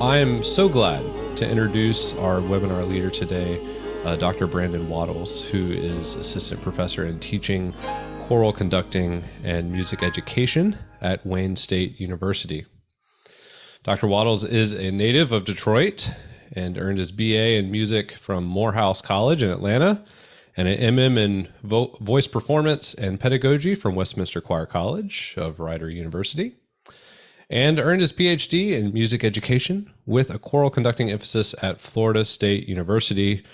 I am so glad to introduce our webinar leader today, Dr. Brandon Waddles, who is assistant professor in teaching choral conducting and music education at Wayne State University. Dr. Waddles is a native of Detroit and earned his BA in music from Morehouse College in Atlanta and an MM in voice performance and pedagogy from Westminster Choir College of Rider University, and earned his PhD in music education with a choral conducting emphasis at Florida State University.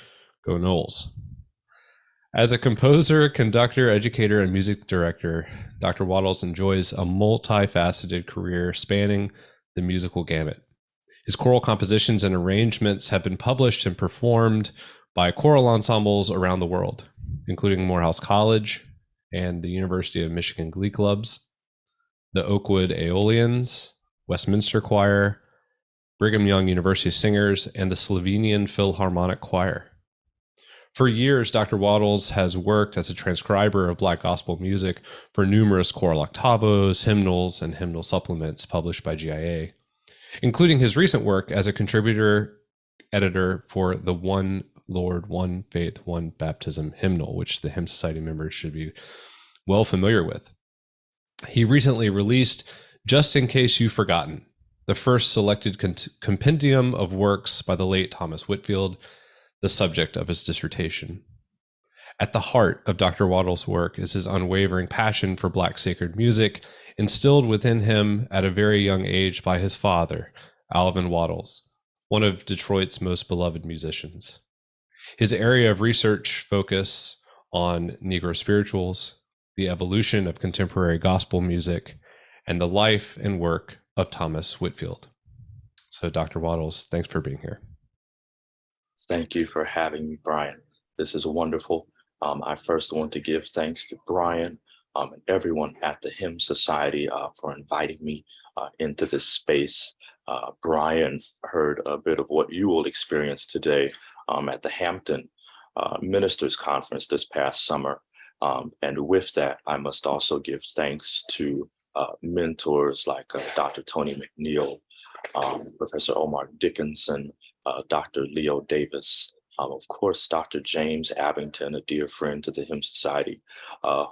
Go Noles. As a composer, conductor, educator, and music director, Dr. Waddles enjoys a multifaceted career spanning the musical gamut. His choral compositions and arrangements have been published and performed by choral ensembles around the world, including Morehouse College and the University of Michigan Glee Clubs, the Oakwood Aeolians, Westminster Choir, Brigham Young University Singers, and the Slovenian Philharmonic Choir. For years, Dr. Waddles has worked as a transcriber of Black gospel music for numerous choral octavos, hymnals, and hymnal supplements published by GIA, including his recent work as a contributor editor for the One Lord, One Faith, One Baptism hymnal, which the Hymn Society members should be well familiar with. He recently released Just in Case You've Forgotten, the first selected compendium of works by the late Thomas Whitfield, the subject of his dissertation. At the heart of Dr. Waddles' work is his unwavering passion for Black sacred music, instilled within him at a very young age by his father, Alvin Waddles, one of Detroit's most beloved musicians. His area of research focus on Negro spirituals, the evolution of contemporary gospel music, and the life and work of Thomas Whitfield. So, Dr. Waddles, thanks for being here. Thank you for having me, Brian. This is wonderful. I first want to give thanks to Brian and everyone at the Hymn Society for inviting me into this space. Brian heard a bit of what you will experience today at the Hampton Ministers Conference this past summer. And with that, I must also give thanks to mentors like Dr. Tony McNeil, Professor Omar Dickinson, Dr. Leo Davis, of course, Dr. James Abington, a dear friend to the Hymn Society,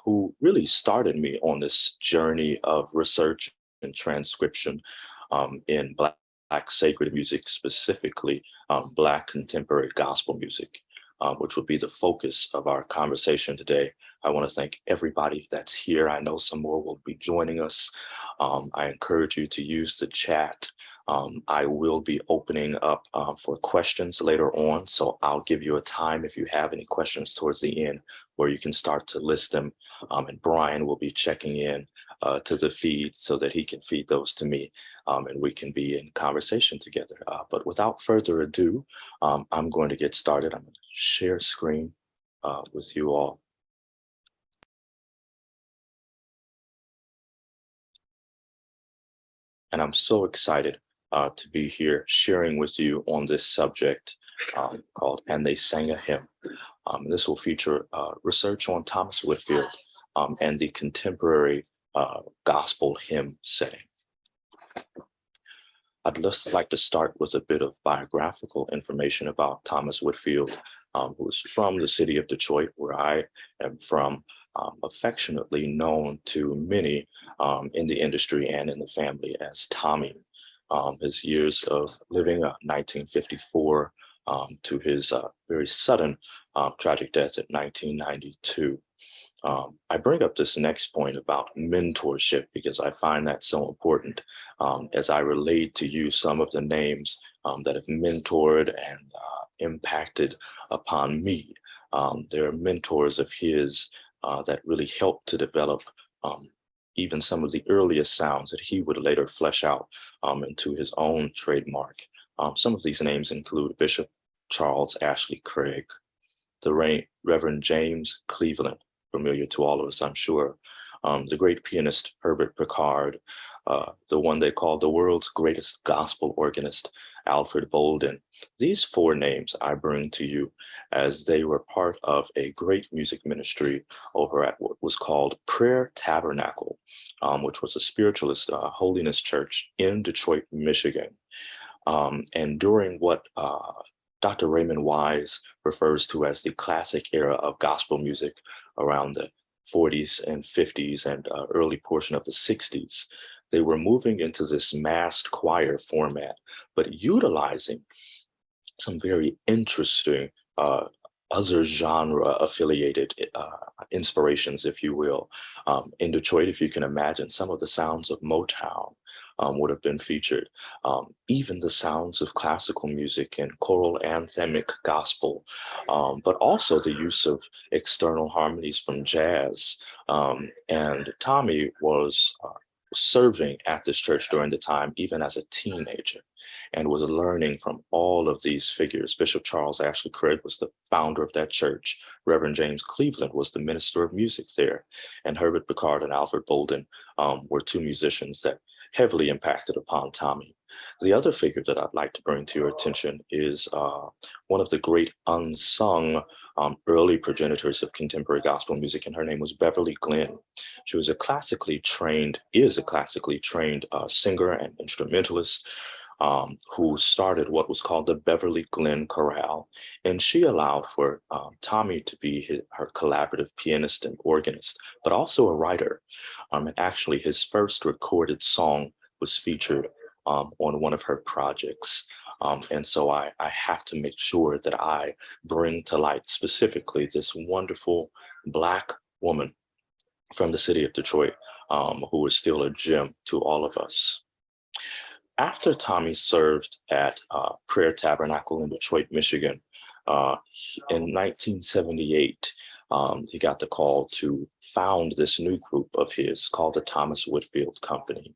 who really started me on this journey of research and transcription in Black sacred music, specifically Black contemporary gospel music, which will be the focus of our conversation today. I want to thank everybody that's here. I know some more will be joining us. I encourage you to use the chat. I will be opening up for questions later on, so I'll give you a time if you have any questions towards the end where you can start to list them, and Brian will be checking in to the feed so that he can feed those to me, and we can be in conversation together. But without further ado, I'm going to get started. I'm going to share screen with you all. And I'm so excited to be here sharing with you on this subject called And They Sang a Hymn. This will feature research on Thomas Whitfield and the contemporary gospel hymn setting. I'd just like to start with a bit of biographical information about Thomas Whitfield, who is from the city of Detroit, where I am from, affectionately known to many in the industry and in the family as Tommy. His years of living, 1954 to his very sudden tragic death at 1992. I bring up this next point about mentorship because I find that so important as I relate to you some of the names that have mentored and impacted upon me. There are mentors of his that really helped to develop even some of the earliest sounds that he would later flesh out into his own trademark. Some of these names include Bishop Charles Ashley Craig, the Reverend James Cleveland, familiar to all of us, I'm sure, the great pianist Herbert Picard, the one they call the world's greatest gospel organist, Alfred Bolden. These four names I bring to you as they were part of a great music ministry over at what was called Prayer Tabernacle, which was a spiritualist holiness church in Detroit, Michigan. And during what Dr. Raymond Wise refers to as the classic era of gospel music around the 40s and 50s and early portion of the 60s, they were moving into this massed choir format, but utilizing some very interesting other genre affiliated inspirations, if you will. In Detroit, if you can imagine, some of the sounds of Motown would have been featured. Even the sounds of classical music and choral anthemic gospel, but also the use of external harmonies from jazz. And Tommy was serving at this church during the time, even as a teenager, and was learning from all of these figures. Bishop Charles Ashley Craig was the founder of that church. Reverend James Cleveland was the minister of music there. And Herbert Picard and Alfred Bolden were two musicians that heavily impacted upon Tommy. The other figure that I'd like to bring to your attention is one of the great unsung early progenitors of contemporary gospel music, and her name was Beverly Glenn. She was is a classically trained singer and instrumentalist who started what was called the Beverly Glenn Chorale. And she allowed for Tommy to be her collaborative pianist and organist, but also a writer. And actually, his first recorded song was featured on one of her projects. And so I have to make sure that I bring to light specifically this wonderful Black woman from the city of Detroit, who is still a gem to all of us. After Tommy served at Prayer Tabernacle in Detroit, Michigan, in 1978, he got the call to found this new group of his called the Thomas Whitfield Company.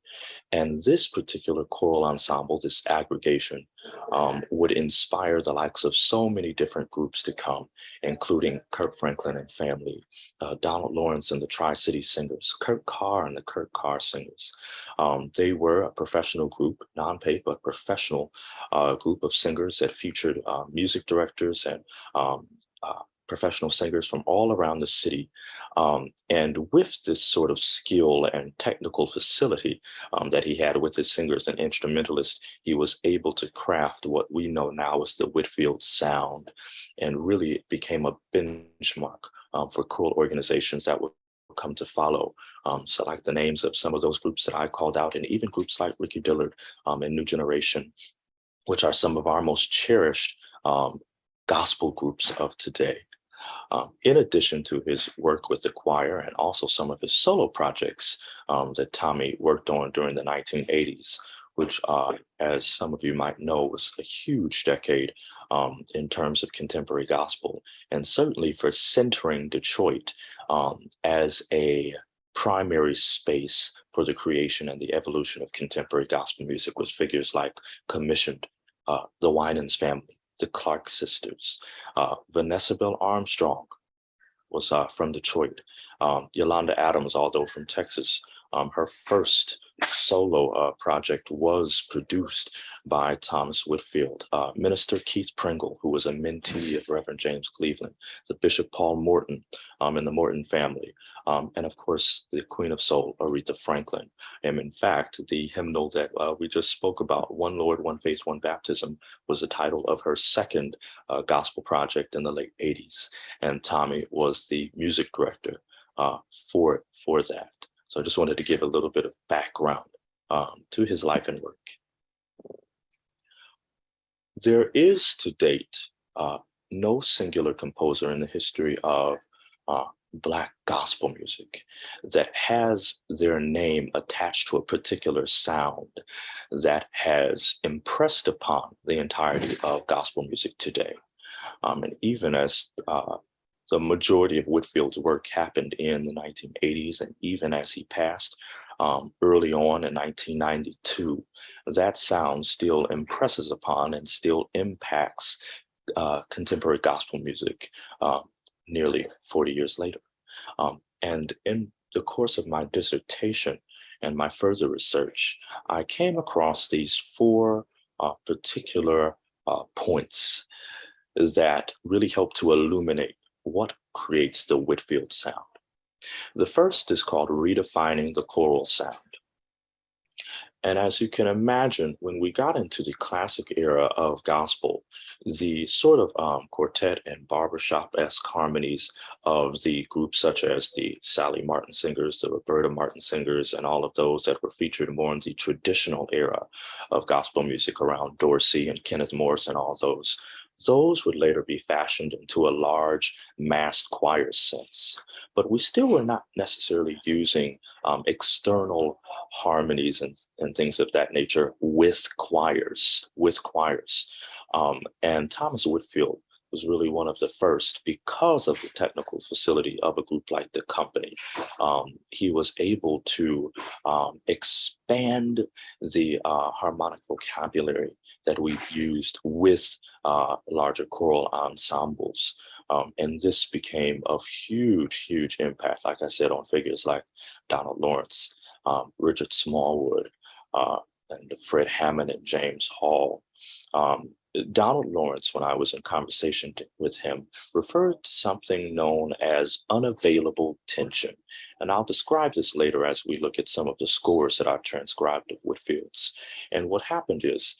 And this particular choral ensemble, this aggregation, would inspire the likes of so many different groups to come, including Kirk Franklin and family, Donald Lawrence and the Tri-City Singers, Kurt Carr and the Kurt Carr Singers. They were a professional group, non-paid, but professional group of singers that featured music directors and professional singers from all around the city. And with this sort of skill and technical facility that he had with his singers and instrumentalists, he was able to craft what we know now as the Whitfield sound, and really it became a benchmark for choral organizations that would come to follow. So like the names of some of those groups that I called out, and even groups like Ricky Dillard and New Generation, which are some of our most cherished gospel groups of today. In addition to his work with the choir and also some of his solo projects that Tommy worked on during the 1980s, which, as some of you might know, was a huge decade in terms of contemporary gospel, and certainly for centering Detroit as a primary space for the creation and the evolution of contemporary gospel music, with figures like commissioned the Winans family, the Clark sisters, Vanessa Bell Armstrong was from Detroit. Yolanda Adams, although from Texas, her first solo project was produced by Thomas Whitfield. Minister Keith Pringle, who was a mentee of Reverend James Cleveland, the Bishop Paul Morton and the Morton family, and of course, the Queen of Soul, Aretha Franklin. And in fact, the hymnal that we just spoke about, One Lord, One Faith, One Baptism, was the title of her second gospel project in the late 80s. And Tommy was the music director for that. So I just wanted to give a little bit of background to his life and work. There is to date no singular composer in the history of Black gospel music that has their name attached to a particular sound that has impressed upon the entirety of gospel music today. And even as the majority of Whitfield's work happened in the 1980s, and even as he passed early on in 1992, that sound still impresses upon and still impacts contemporary gospel music nearly 40 years later. And in the course of my dissertation and my further research, I came across these four particular points that really help to illuminate what creates the Whitfield sound. The first is called redefining the choral sound. And as you can imagine, when we got into the classic era of gospel, the sort of quartet and barbershop-esque harmonies of the groups such as the Sally Martin Singers, the Roberta Martin Singers, and all of those that were featured more in the traditional era of gospel music around Dorsey and Kenneth Morris and all those would later be fashioned into a large massed choir sense. But we still were not necessarily using external harmonies and things of that nature with choirs. And Thomas Whitfield was really one of the first because of the technical facility of a group like the company. He was able to expand the harmonic vocabulary that we used with larger choral ensembles. And this became of huge impact, like I said, on figures like Donald Lawrence, Richard Smallwood, and Fred Hammond and James Hall. Donald Lawrence, when I was in conversation with him, referred to something known as unavailable tension. And I'll describe this later as we look at some of the scores that I've transcribed of Whitfield's. And what happened is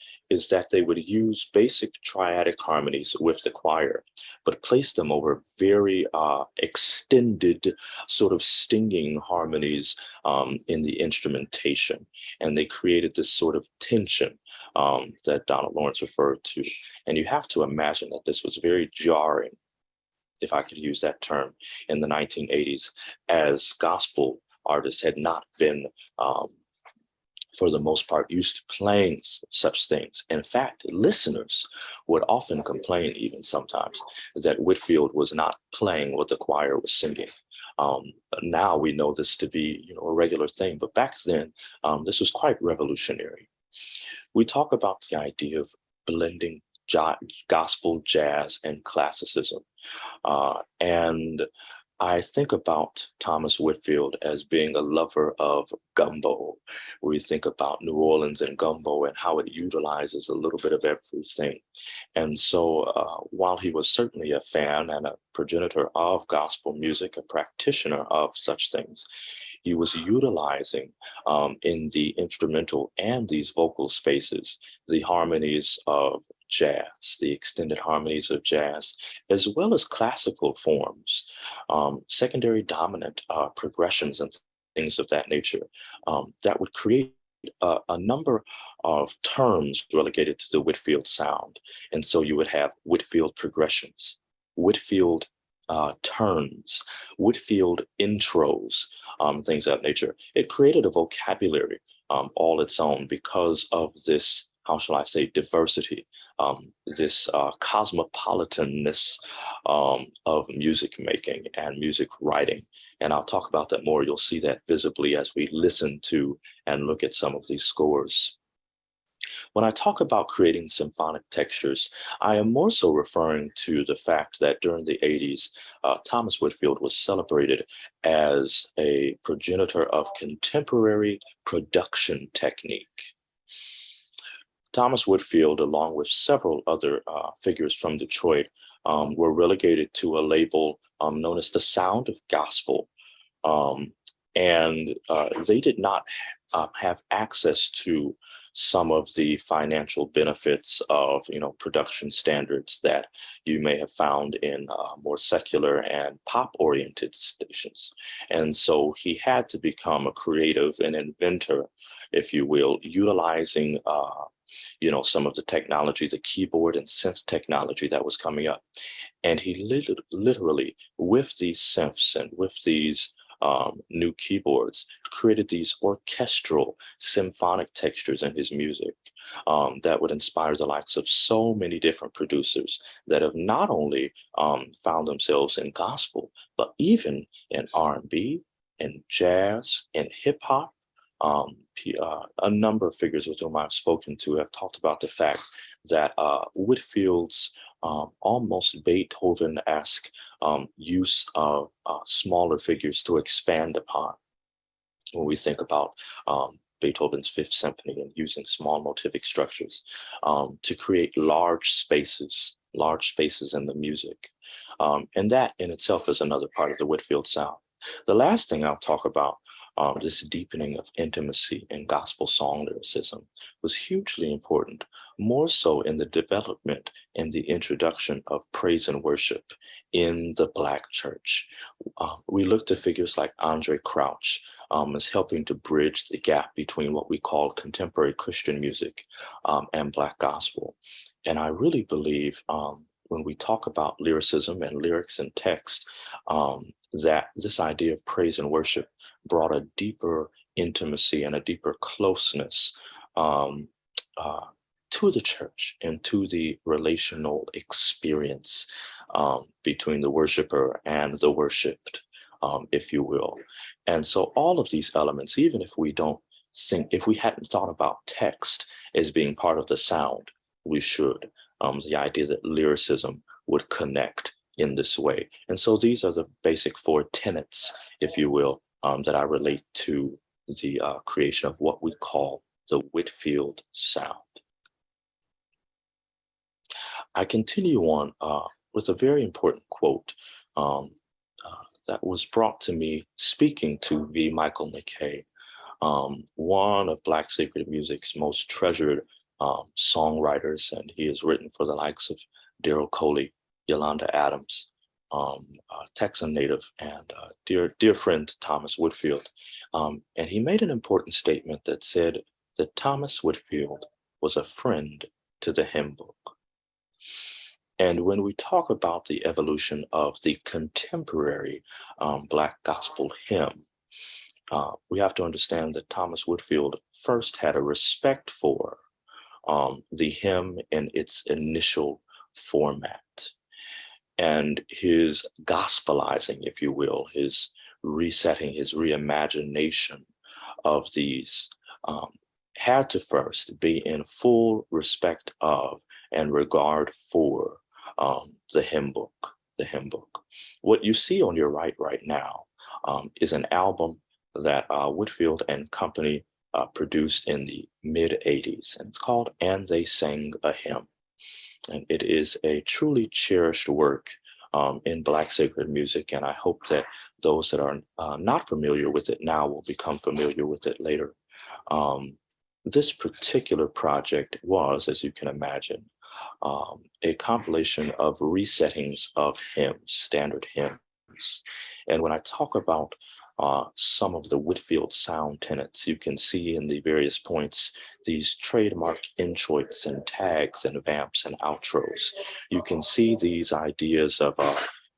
that they would use basic triadic harmonies with the choir, but place them over very extended, sort of stinging harmonies in the instrumentation. And they created this sort of tension that Donald Lawrence referred to. And you have to imagine that this was very jarring, if I could use that term, in the 1980s, as gospel artists had not been, for the most part, used to playing such things. In fact, listeners would often complain, even sometimes, that Whitfield was not playing what the choir was singing. Now we know this to be, a regular thing, but back then, this was quite revolutionary. We talk about the idea of blending gospel, jazz, and classicism. And I think about Thomas Whitfield as being a lover of gumbo. We think about New Orleans and gumbo and how it utilizes a little bit of everything. And so while he was certainly a fan and a progenitor of gospel music, a practitioner of such things, he was utilizing in the instrumental and these vocal spaces the harmonies of jazz, the extended harmonies of jazz, as well as classical forms, secondary dominant progressions and things of that nature that would create a number of terms relegated to the Whitfield sound. And so you would have Whitfield progressions, Whitfield turns, Whitfield intros, things of that nature. It created a vocabulary all its own because of this, how shall I say, diversity, this cosmopolitanness of music making and music writing. And I'll talk about that more. You'll see that visibly as we listen to and look at some of these scores. When I talk about creating symphonic textures, I am more so referring to the fact that during the 80s, Thomas Whitfield was celebrated as a progenitor of contemporary production technique. Thomas Whitfield, along with several other figures from Detroit, were relegated to a label known as the Sound of Gospel. And they did not have access to some of the financial benefits of, production standards that you may have found in more secular and pop-oriented stations. And so he had to become a creative, an inventor, if you will, utilizing, some of the technology, the keyboard and synth technology that was coming up. And he literally, with these synths and with these new keyboards, created these orchestral symphonic textures in his music that would inspire the likes of so many different producers that have not only found themselves in gospel, but even in R&B, in jazz, in hip hop. A number of figures with whom I've spoken to have talked about the fact that Whitfield's almost Beethoven-esque use of smaller figures to expand upon. When we think about Beethoven's Fifth Symphony and using small motivic structures to create large spaces in the music. And that in itself is another part of the Whitfield sound. The last thing I'll talk about this deepening of intimacy in gospel song lyricism was hugely important, more so in the development and the introduction of praise and worship in the Black church. We look to figures like Andre Crouch as helping to bridge the gap between what we call contemporary Christian music and Black gospel. And I really believe when we talk about lyricism and lyrics and text, that this idea of praise and worship brought a deeper intimacy and a deeper closeness to the church and to the relational experience between the worshiper and the worshiped, if you will. And so all of these elements, even if we hadn't thought about text as being part of the sound, we should. The idea that lyricism would connect in this way. And so these are the basic 4 tenets, if you will, that I relate to the creation of what we call the Whitfield sound. I continue on with a very important quote that was brought to me speaking to V. Michael McKay, one of Black sacred music's most treasured songwriters, and he has written for the likes of Daryl Coley, Yolanda Adams, Texan native, and dear friend Thomas Whitfield. And he made an important statement that said that Thomas Whitfield was a friend to the hymn book. And when we talk about the evolution of the contemporary Black gospel hymn, we have to understand that Thomas Whitfield first had a respect for the hymn in its initial format. And his gospelizing, if you will, his resetting, his reimagination of these had to first be in full respect of and regard for the hymn book. What you see on your right now is an album that Whitfield and Company produced in the mid-'80s, and it's called And They Sang a Hymn. And it is a truly cherished work in Black sacred music, and I hope that those that are not familiar with it now will become familiar with it later. This particular project was, as you can imagine, a compilation of resettings of hymns, standard hymns. And when I talk about some of the Whitfield sound tenets, you can see in the various points these trademark introits and tags and vamps and outros. You can see these ideas of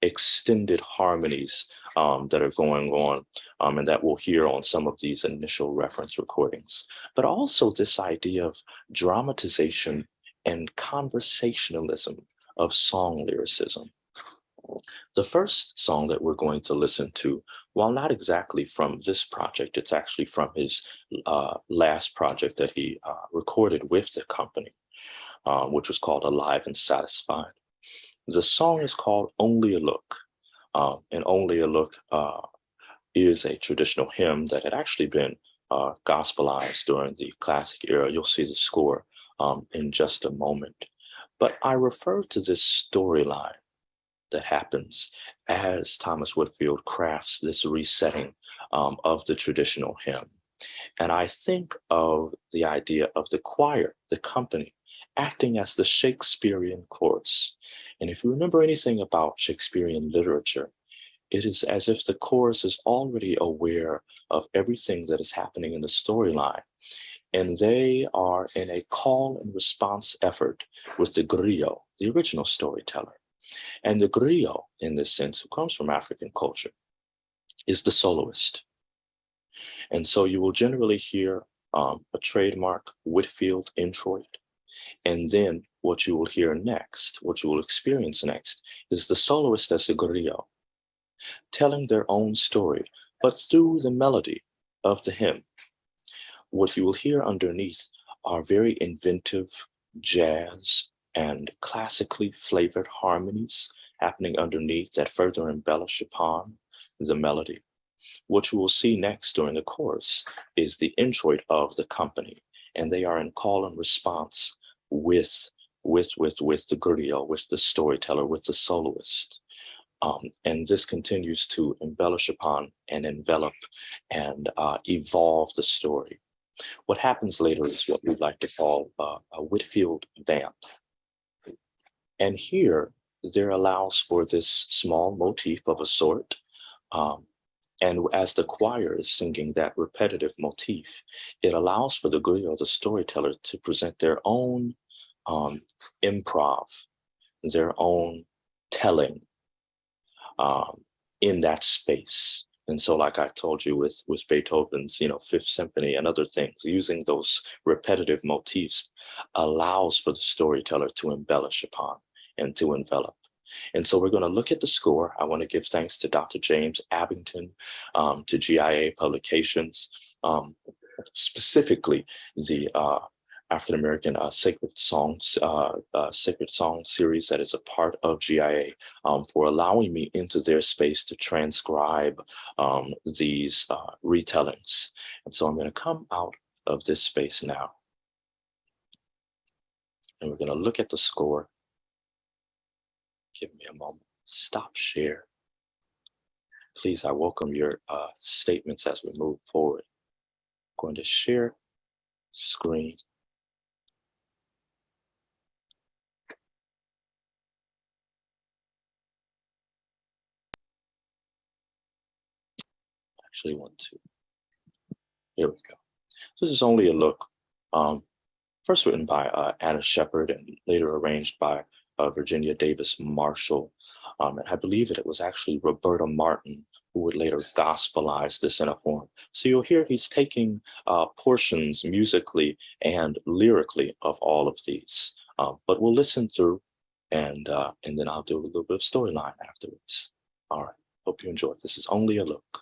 extended harmonies that are going on and that we'll hear on some of these initial reference recordings. But also this idea of dramatization and conversationalism of song lyricism. The first song that we're going to listen to, while not exactly from this project, it's actually from his last project that he recorded with the company, which was called Alive and Satisfied. The song is called Only a Look, and Only a Look is a traditional hymn that had actually been gospelized during the classic era. You'll see the score in just a moment. But I refer to this storyline that happens as Thomas Whitfield crafts this resetting of the traditional hymn. And I think of the idea of the choir, the company, acting as the Shakespearean chorus. And if you remember anything about Shakespearean literature, it is as if the chorus is already aware of everything that is happening in the storyline. And they are in a call and response effort with the griot, the original storyteller. And the griot, in this sense, who comes from African culture, is the soloist. And so you will generally hear a trademark Whitfield introit. And then what you will hear next, what you will experience next, is the soloist as the griot, telling their own story, but through the melody of the hymn. What you will hear underneath are very inventive jazz and classically flavored harmonies happening underneath that further embellish upon the melody. What you will see next during the chorus is the introit of the company, and they are in call and response with the griot, with the storyteller, with the soloist. And this continues to embellish upon and envelop and evolve the story. What happens later is what we like to call a Whitfield vamp. And here, there allows for this small motif of a sort. And as the choir is singing that repetitive motif, it allows for the guru or the storyteller to present their own improv, their own telling in that space. And so, like I told you with Beethoven's, Fifth Symphony and other things, using those repetitive motifs allows for the storyteller to embellish upon and to envelop. And so we're going to look at the score. I want to give thanks to Dr. James Abington, to GIA Publications, specifically the African American Sacred Song series that is a part of GIA, for allowing me into their space to transcribe these retellings. And so I'm going to come out of this space now, and we're going to look at the score. Give me a moment. Stop share. Please, I welcome your statements as we move forward. I'm going to share screen. Actually want to. Here we go. This is only a look. First written by Anna Shepard and later arranged by Virginia Davis Marshall. And I believe it was actually Roberta Martin who would later gospelize this in a form. So you'll hear he's taking portions musically and lyrically of all of these. But we'll listen through and then I'll do a little bit of storyline afterwards. All right, hope you enjoy. This is only a look.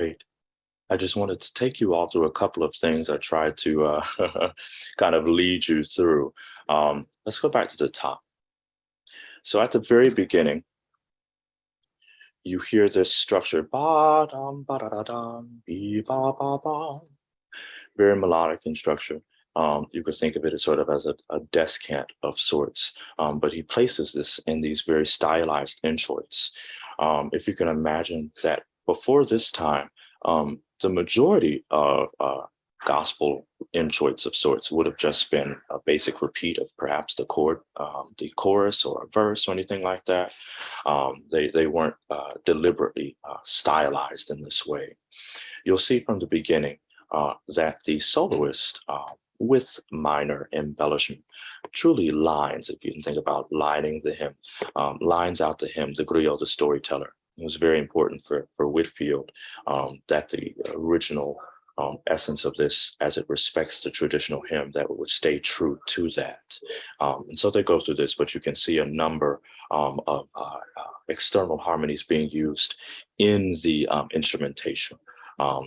Great. I just wanted to take you all through a couple of things. I tried to kind of lead you through. Let's go back to the top. So at the very beginning, you hear this structure, ba dum ba da da dum, be ba ba ba, very melodic in structure. You could think of it as sort of as a descant of sorts, but he places this in these very stylized introits. If you can imagine that before this time, the majority of gospel introits of sorts would have just been a basic repeat of perhaps the chord, the chorus or a verse or anything like that. They weren't deliberately stylized in this way. You'll see from the beginning that the soloist, with minor embellishment, truly lines, if you can think about lining the hymn, lines out the hymn, the griot, the storyteller. It was very important for Whitfield that the original essence of this, as it respects the traditional hymn, that would stay true to that. And so they go through this, but you can see a number of external harmonies being used in the instrumentation,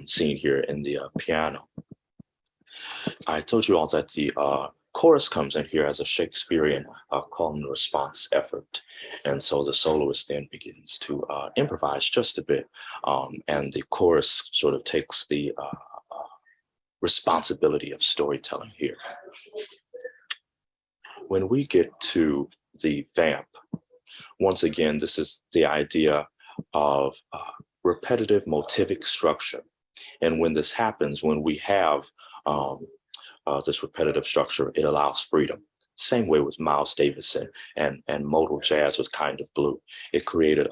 seen here in the piano. I told you all that the chorus comes in here as a Shakespearean call and response effort. And so the soloist then begins to improvise just a bit. And the chorus sort of takes the responsibility of storytelling here. When we get to the vamp, once again, this is the idea of repetitive motivic structure. And when this happens, when we have this repetitive structure, it allows freedom. Same way with Miles Davis and modal jazz with Kind of Blue. It created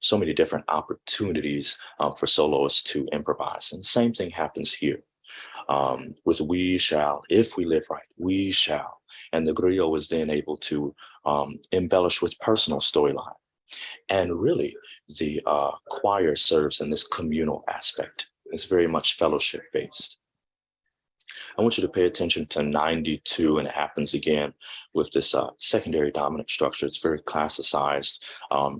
so many different opportunities for soloists to improvise. And the same thing happens here. With We Shall, if we live right, we shall. And the griot is then able to embellish with personal storyline. And really, the choir serves in this communal aspect. It's very much fellowship based. I want you to pay attention to 92, and it happens again with this secondary dominant structure. It's very classicized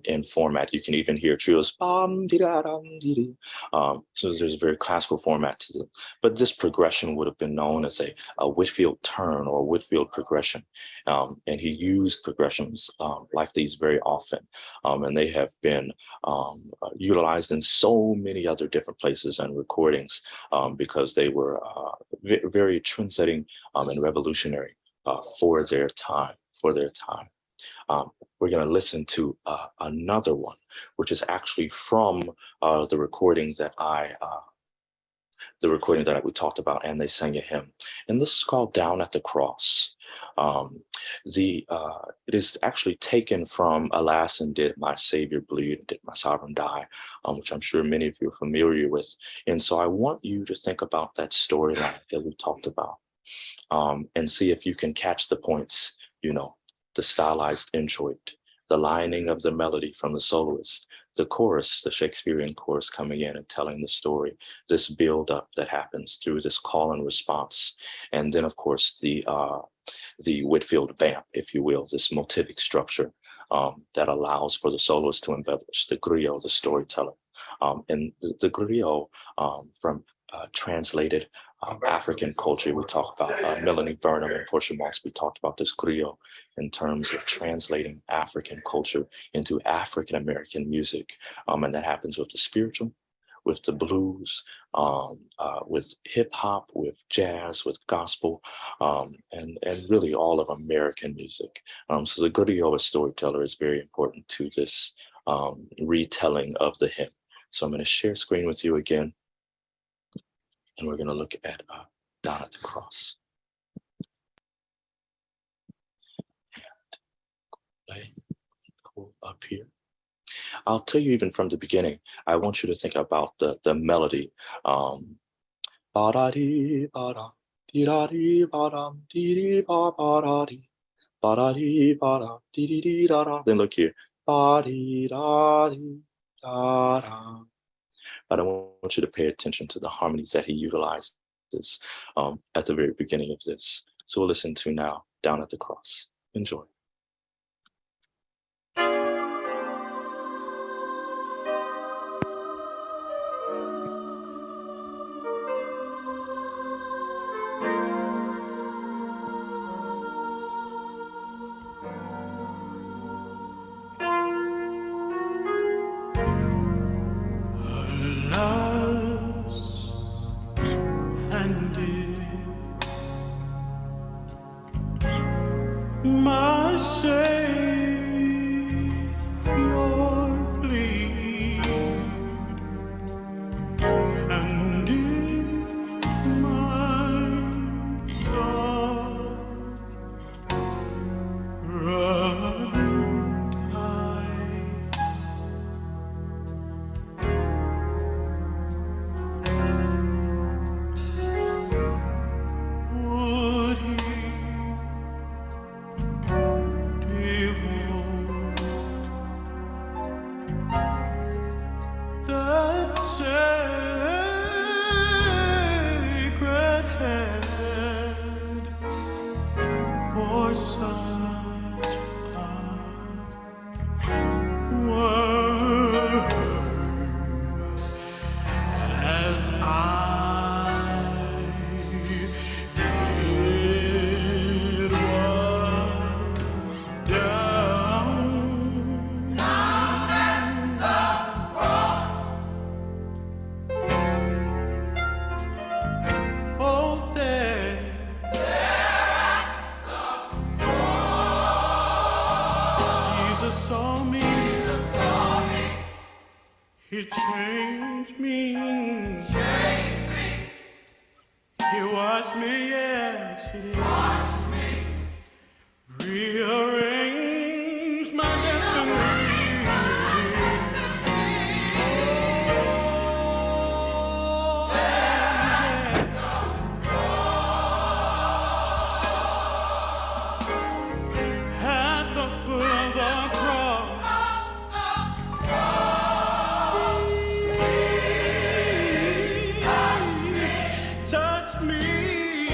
in format. You can even hear trios. So there's a very classical format to it. But this progression would have been known as a Whitfield turn or a Whitfield progression. And he used progressions like these very often. And they have been utilized in so many other different places and recordings because they were very trendsetting and revolutionary for their time. We're going to listen to another one, which is actually from the recording that we talked about, and they sang a hymn. And this is called Down at the Cross. It is actually taken from Alas, and Did My Savior Bleed, and Did My Sovereign Die, which I'm sure many of you are familiar with. And so I want you to think about that storyline that we talked about and see if you can catch the points, the stylized introit, the lining of the melody from the soloist, the chorus, the Shakespearean chorus coming in and telling the story, this build up that happens through this call and response. And then, of course, the Whitfield vamp, if you will, this motivic structure that allows for the soloist to embellish, the griot, the storyteller. And the griot from translated African culture, we talked about Melanie Burnham and Portia Moss. We talked about this griot in terms of translating African culture into African American music, and that happens with the spiritual, with the blues, with hip hop, with jazz, with gospel, and really all of American music. So the griot as storyteller is very important to this retelling of the hymn. So I'm going to share screen with you again. And we're going to look at Down at the Cross. And go up here. I'll tell you even from the beginning, I want you to think about the melody. Then look here. But I want you to pay attention to the harmonies that he utilizes at the very beginning of this. So we'll listen to now Down at the Cross. Enjoy. lost and dear. My Savior, plead, and if my soul run high, would He devote that sacred head for such a worm as I? It was down. Oh, there. Jesus saw me. He changed me. He washed me, yes, He did. Rearranged my destiny. Oh, yeah. At the foot of the cross, touched me.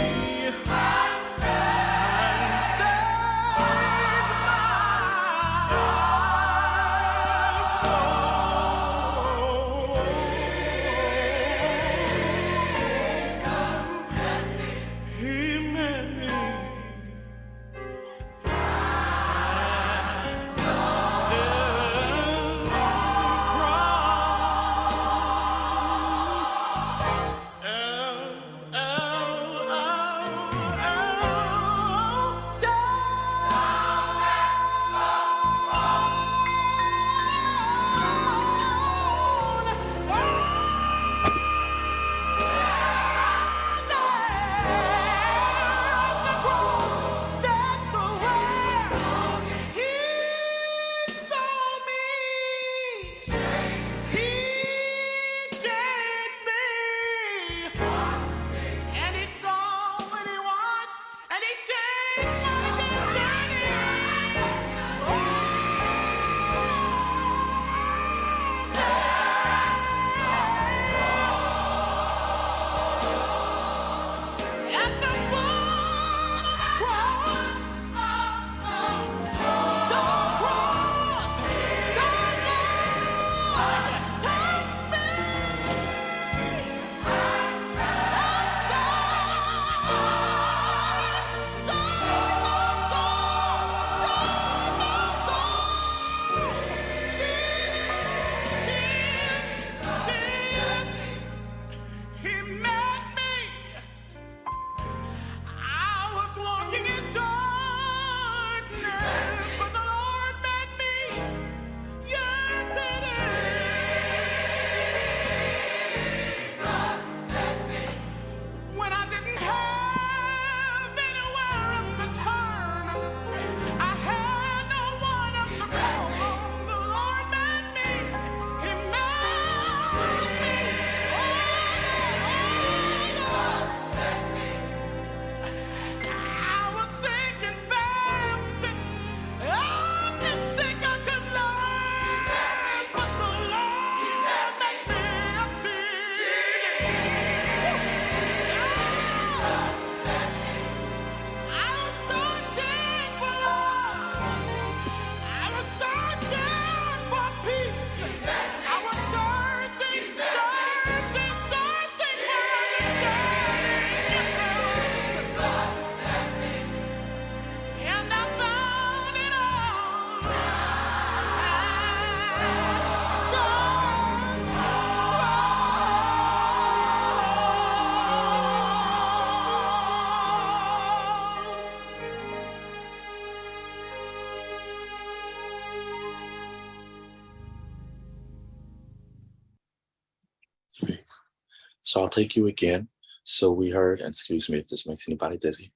So I'll take you again. So we heard, and excuse me if this makes anybody dizzy.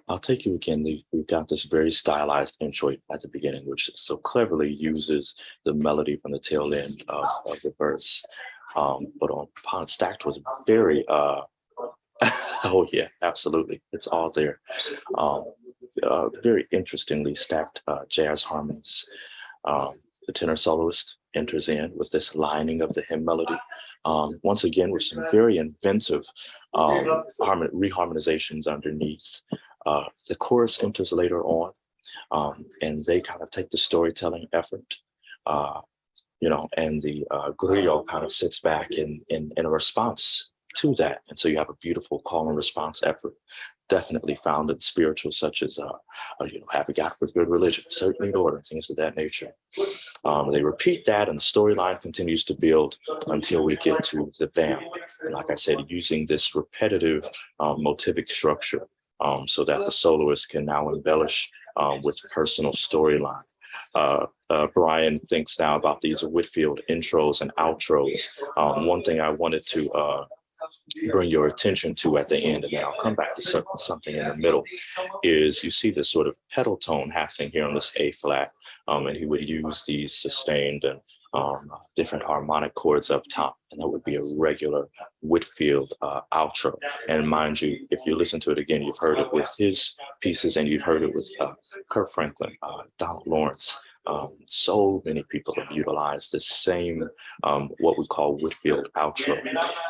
I'll take you again. We've got this very stylized intro at the beginning, which so cleverly uses the melody from the tail end of the verse. But upon stacked with very, oh yeah, absolutely. It's all there. Very interestingly stacked jazz harmonies. The tenor soloist enters in with this lining of the hymn melody. Once again, with some very inventive reharmonizations underneath. The chorus enters later on, and they kind of take the storytelling effort, and the griot kind of sits back in a response to that. And so you have a beautiful call and response effort, definitely found in spirituals such as, have we got for good religion, certainly Lord, and things of that nature. They repeat that, and the storyline continues to build until we get to the vamp. And like I said, using this repetitive motivic structure so that the soloist can now embellish with personal storyline. Brian thinks now about these Whitfield intros and outros. One thing I wanted to bring your attention to at the end, and then I'll come back to something in the middle, is you see this sort of pedal tone happening here on this A flat, and he would use these sustained and different harmonic chords up top, and that would be a regular Whitfield outro. And mind you, if you listen to it again, you've heard it with his pieces, and you've heard it with Kirk Franklin, Donald Lawrence. So many people have utilized the same, what we call Whitfield outro.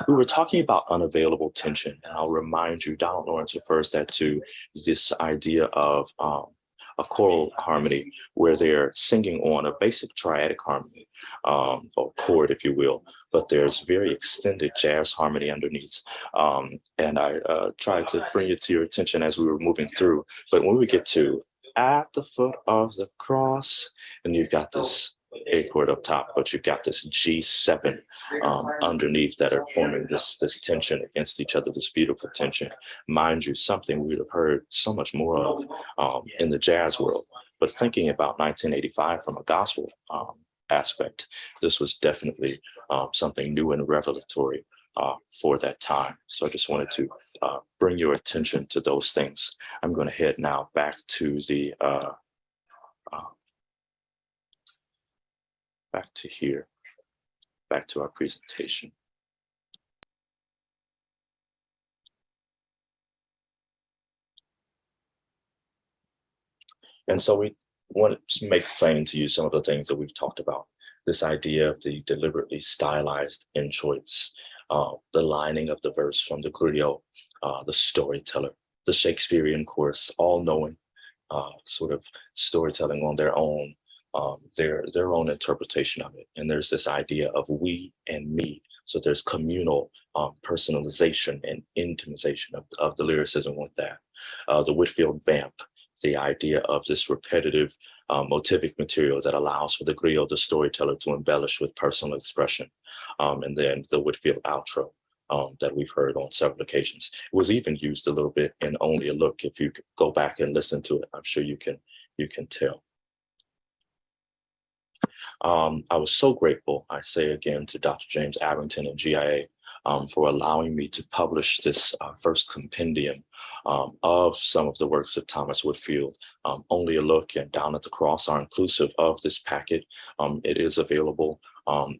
We were talking about unavailable tension, and I'll remind you, Donald Lawrence refers that to this idea of a choral harmony where they're singing on a basic triadic harmony, or chord, if you will, but there's very extended jazz harmony underneath. And I tried to bring it to your attention as we were moving through, but when we get to at the foot of the cross, and you've got this A chord up top, but you've got this G7 underneath that are forming this tension against each other, this beautiful tension. Mind you, something we'd have heard so much more of in the jazz world. But thinking about 1985 from a gospel aspect, this was definitely something new and revelatory for that time. So I just wanted to bring your attention to those things. I'm going to head now back to the back to our presentation. And so we want to make plain to you some of the things that we've talked about. This idea of the deliberately stylized introits, the lining of the verse from the griot, the storyteller, the Shakespearean chorus, all knowing sort of storytelling on their own, their own interpretation of it. And there's this idea of we and me. So there's communal personalization and intimization of the lyricism with that. The Whitfield vamp, the idea of this repetitive motivic material that allows for the griot, the storyteller, to embellish with personal expression. And then the Whitfield outro that we've heard on several occasions. It was even used a little bit in Only a Look. If you go back and listen to it, I'm sure you can tell. I was so grateful, I say again, to Dr. James Abington and GIA for allowing me to publish this first compendium of some of the works of Thomas Whitfield. Only a Look and Down at the Cross are inclusive of this packet. It is available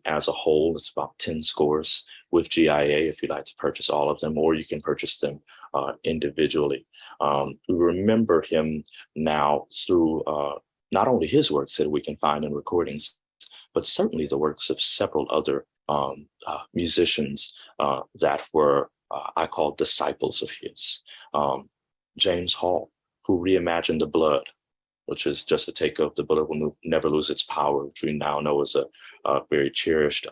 as a whole. It's about 10 scores with GIA if you'd like to purchase all of them, or you can purchase them individually. We remember him now through not only his works that we can find in recordings, but certainly the works of several other musicians that were, I call, disciples of his. James Hall, who reimagined the blood, which is just a take of The Blood Will Never Lose Its Power, which we now know is a very cherished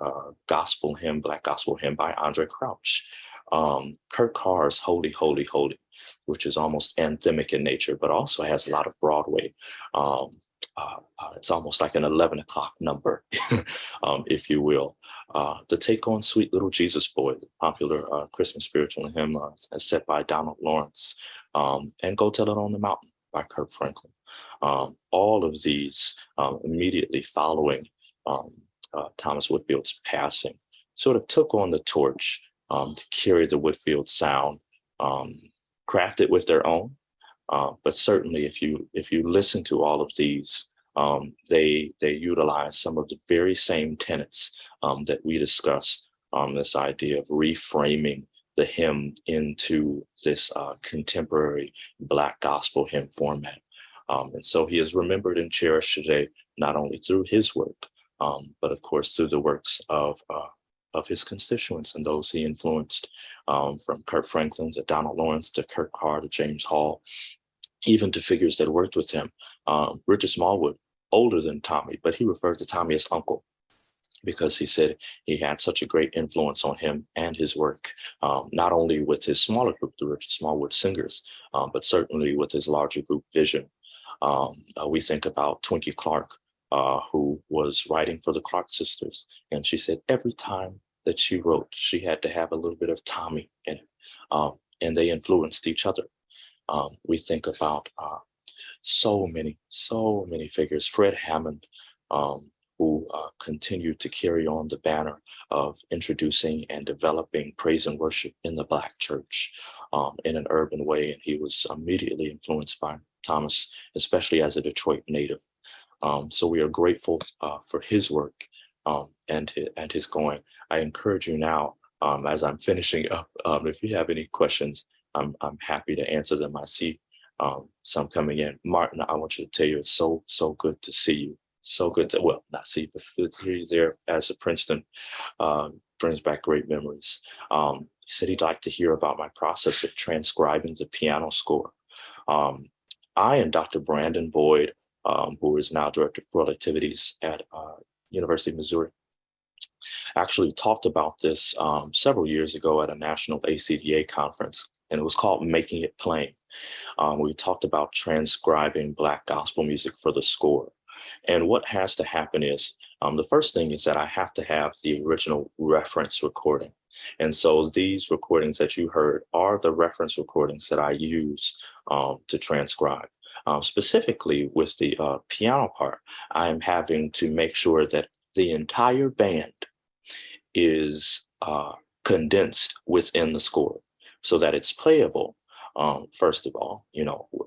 gospel hymn, Black gospel hymn by Andre Crouch. Kurt Carr's Holy, Holy, Holy, which is almost anthemic in nature, but also has a lot of Broadway. It's almost like an 11 o'clock number, if you will. The take on Sweet Little Jesus Boy, the popular Christmas spiritual hymn set by Donald Lawrence, and Go Tell It on the Mountain by Kirk Franklin. All of these immediately following Thomas Whitfield's passing sort of took on the torch to carry the Whitfield sound, crafted with their own. But certainly, if you listen to all of these, they utilize some of the very same tenets that we discussed. This idea of reframing the hymn into this contemporary Black gospel hymn format. And so he is remembered and cherished today, not only through his work, but of course through the works of his constituents and those he influenced, from Kurt Franklin to Donald Lawrence to Kurt Carr to James Hall, even to figures that worked with him. Richard Smallwood, older than Tommy, but he referred to Tommy as uncle, because he said he had such a great influence on him and his work, not only with his smaller group, the Richard Smallwood Singers, but certainly with his larger group Vision. We think about Twinkie Clark, who was writing for the Clark sisters. And she said every time that she wrote, she had to have a little bit of Tommy in it. And they influenced each other. We think about so many figures. Fred Hammond, who continued to carry on the banner of introducing and developing praise and worship in the Black church in an urban way. And he was immediately influenced by Thomas, especially as a Detroit native. So we are grateful for his work and his going. I encourage you now, as I'm finishing up, if you have any questions, I'm happy to answer them. I see some coming in. Martin, I want you to tell you, it's so good to see you. So good to, well, not see, but good to hear you there as a Princeton. Brings back great memories. He said he'd like to hear about my process of transcribing the piano score. I and Dr. Brandon Boyd, who is now Director of Choral Activities at University of Missouri, actually talked about this several years ago at a national ACDA conference, and it was called Making It Plain. We talked about transcribing Black gospel music for the score. And what has to happen is, the first thing is that I have to have the original reference recording. And so these recordings that you heard are the reference recordings that I use to transcribe. Specifically with the piano part, I'm having to make sure that the entire band is condensed within the score so that it's playable. First of all,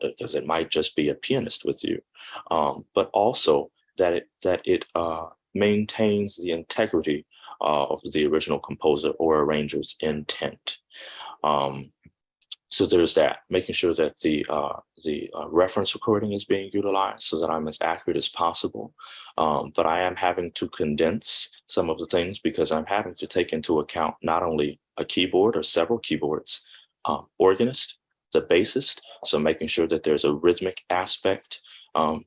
because it might just be a pianist with you, but also that it maintains the integrity of the original composer or arranger's intent. So there's that, making sure that the reference recording is being utilized so that I'm as accurate as possible. But I am having to condense some of the things because I'm having to take into account not only a keyboard or several keyboards, organist, the bassist, so making sure that there's a rhythmic aspect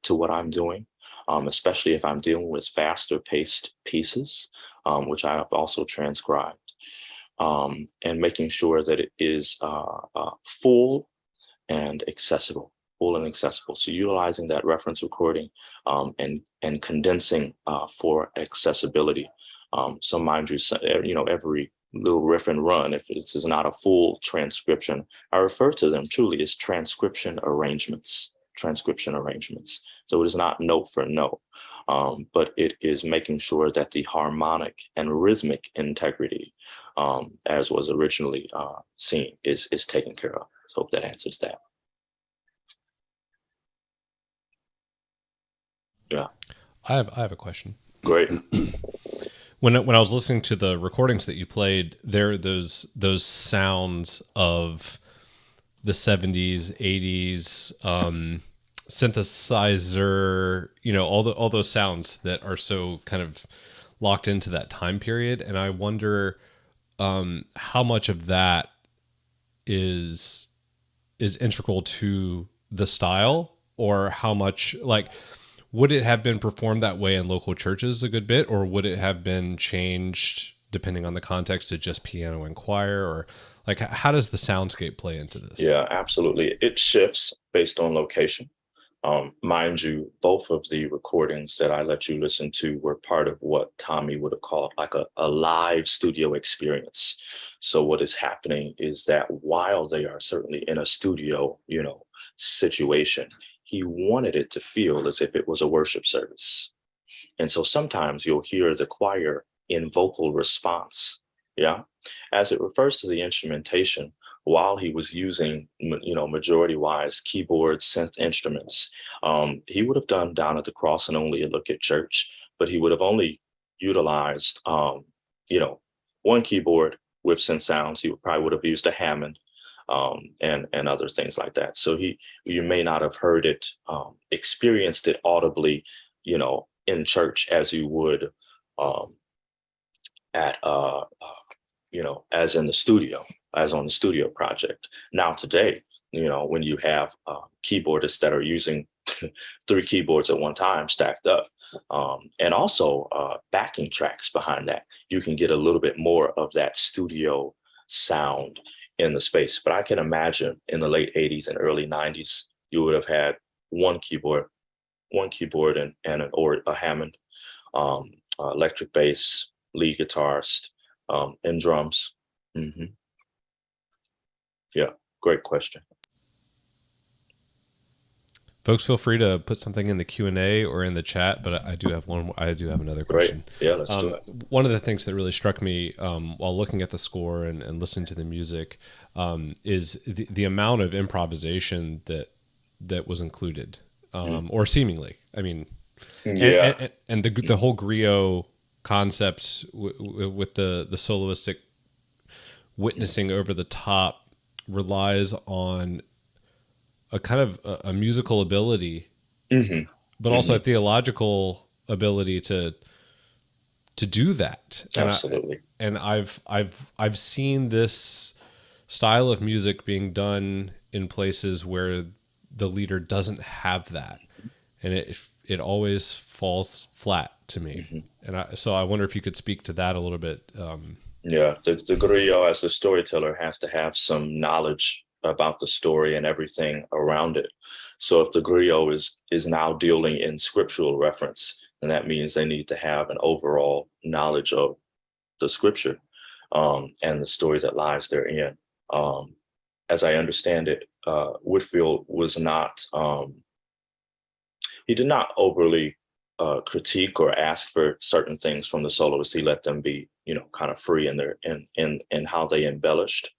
to what I'm doing, especially if I'm dealing with faster paced pieces, which I have also transcribed, and making sure that it is full and accessible. So utilizing that reference recording and condensing for accessibility. So mind you, every little riff and run, if this is not a full transcription, I refer to them truly as transcription arrangements. So it is not note for note, but it is making sure that the harmonic and rhythmic integrity, as was originally seen, is taken care of. So hope that answers that. Yeah. I have a question. Great. When I was listening to the recordings that you played, there are those sounds of the 70s, 80s, synthesizer, all those sounds that are so kind of locked into that time period. And I wonder how much of that is integral to the style, or how much, like, would it have been performed that way in local churches a good bit, or would it have been changed depending on the context to just piano and choir? Or like, how does the soundscape play into this? Yeah, absolutely. It shifts based on location. Mind you, both of the recordings that I let you listen to were part of what Tommy would have called like a live studio experience. So what is happening is that while they are certainly in a studio, situation, he wanted it to feel as if it was a worship service. And so sometimes you'll hear the choir in vocal response Yeah. As it refers to the instrumentation, while he was using, majority wise keyboard synth instruments, he would have done Down at the Cross and Only a Look at Church, but he would have only utilized, you know, one keyboard with synth sounds. He probably would have used a Hammond, and other things like that. So you may not have heard it, experienced it audibly, in church as you would, um, at as in the studio, as on the studio project. Now today, when you have keyboardists that are using three keyboards at one time stacked up, and also backing tracks behind that, you can get a little bit more of that studio sound in the space. But I can imagine in the late 80s and early 90s, you would have had one keyboard or a Hammond, electric bass, lead guitarist, and drums. hmm Yeah, great question. Folks, feel free to put something in the Q&A or in the chat, but I do have another question. Great. Yeah, let's do it. One of the things that really struck me while looking at the score and listening to the music is the amount of improvisation that was included, or seemingly. I mean, Yeah. and the whole griot concepts with the soloistic witnessing over the top relies on a kind of a musical ability, but also a theological ability to do that. Absolutely. And I've seen this style of music being done in places where the leader doesn't have that, and it always falls flat to me. And so I wonder if you could speak to that a little bit. Yeah, the griot as the storyteller has to have some knowledge about the story and everything around it. So if the griot is now dealing in scriptural reference, then that means they need to have an overall knowledge of the scripture, and the story that lies therein. As I understand it, Whitfield was not, he did not overly critique or ask for certain things from the soloists. He let them be, kind of free in their in how they embellished.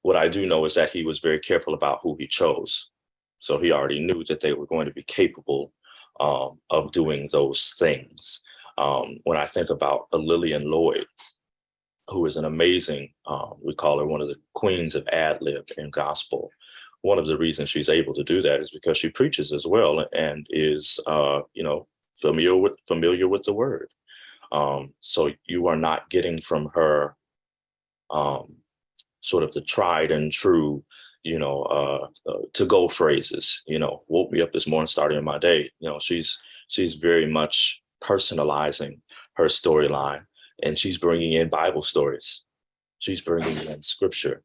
What I do know is that he was very careful about who he chose. So he already knew that they were going to be capable of doing those things. When I think about a Lillian Lloyd, who is an amazing, we call her one of the queens of ad lib in gospel. One of the reasons she's able to do that is because she preaches as well and is, familiar with the word. So you are not getting from her sort of the tried and true, to go phrases. Woke me up this morning, starting my day. She's very much personalizing her storyline, and she's bringing in Bible stories. She's bringing in scripture.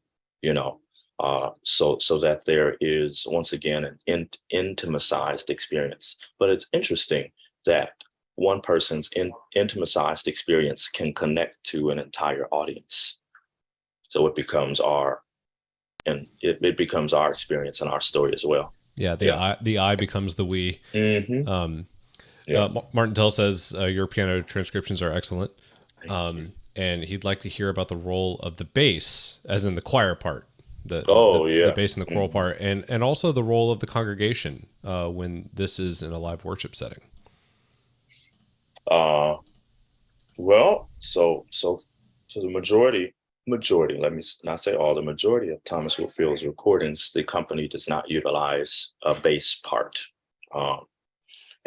So that there is, once again, an intimatized experience. But it's interesting that one person's intimatized experience can connect to an entire audience. So it becomes our experience and our story as well. Yeah, the I becomes the we. Martin Tell says your piano transcriptions are excellent, and he'd like to hear about the role of the bass, as in the choir part. The bass and the choral part, and also the role of the congregation when this is in a live worship setting. So the majority, let me not say all, the majority of Thomas Whitfield's recordings, the company does not utilize a bass part.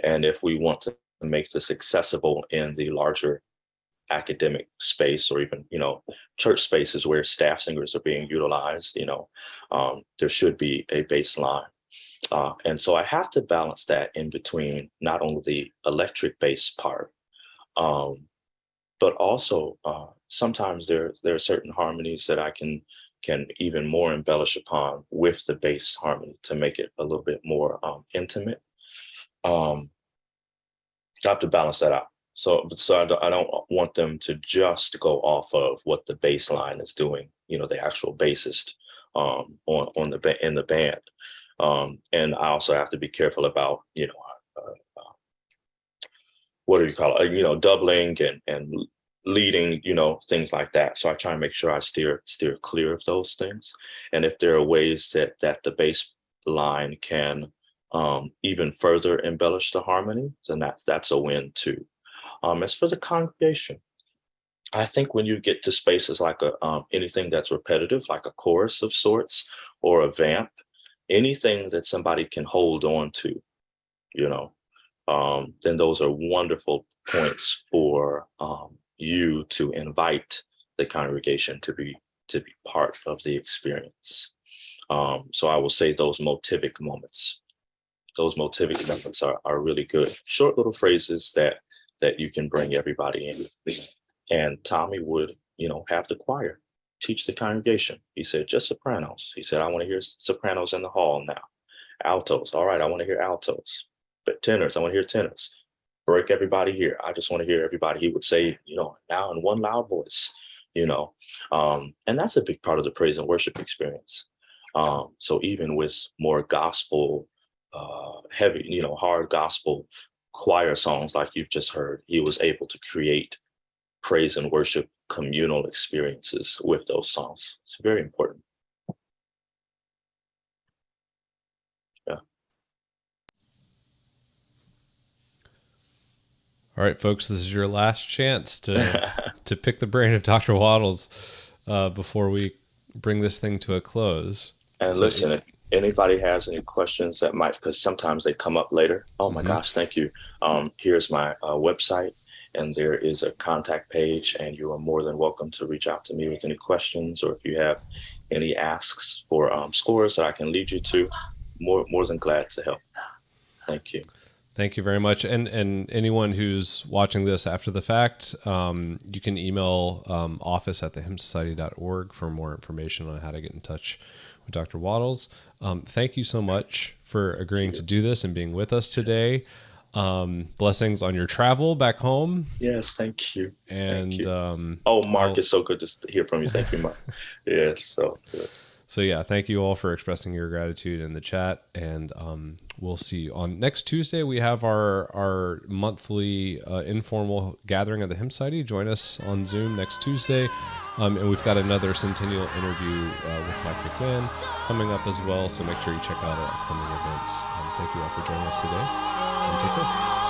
And if we want to make this accessible in the larger academic space, or even, church spaces where staff singers are being utilized, there should be a bass line. And so I have to balance that in between not only the electric bass part, but also sometimes there are certain harmonies that I can even more embellish upon with the bass harmony to make it a little bit more intimate. I have to balance that out. So I don't want them to just go off of what the bass line is doing, the actual bassist in the band. And I also have to be careful about, what do you call it? Doubling and leading, things like that. So I try and make sure I steer clear of those things. And if there are ways that the bass line can even further embellish the harmony, then that's a win too. As for the congregation, I think when you get to spaces like anything that's repetitive, like a chorus of sorts or a vamp, anything that somebody can hold on to, then those are wonderful points for you to invite the congregation to be part of the experience. So I will say those motivic moments are really good. Short little phrases that you can bring everybody in. And Tommy would, have the choir teach the congregation. He said, just sopranos. He said, I want to hear sopranos in the hall now. Altos. All right, I want to hear altos. But tenors, I want to hear tenors. Break everybody here. I just want to hear everybody. He would say, now in one loud voice, and that's a big part of the praise and worship experience. So even with more gospel, heavy, hard gospel choir songs like you've just heard, he was able to create praise and worship communal experiences with those songs. It's very important. Yeah. All right, folks, this is your last chance to pick the brain of Dr. Waddles before we bring this thing to a close. And so, listen, if anybody has any questions that might, because sometimes they come up later. Oh my gosh, thank you. Here's my website, and there is a contact page, and you are more than welcome to reach out to me with any questions, or if you have any asks for scores that I can lead you to, more than glad to help. Thank you. Thank you very much. And anyone who's watching this after the fact, you can email office@thehymnsociety.org for more information on how to get in touch with Dr. Waddles. Thank you so much for agreeing to do this and being with us today. Blessings on your travel back home. Yes, thank you. And thank you. Mark, it's so good to hear from you. Thank you, Mark. Yes, so good. So yeah, thank you all for expressing your gratitude in the chat, and we'll see you on next Tuesday. We have our monthly informal gathering at the Hymn Society. Join us on Zoom next Tuesday, and we've got another centennial interview with Mike McMahon coming up as well. So make sure you check out our upcoming events. Thank you all for joining us today, and take care.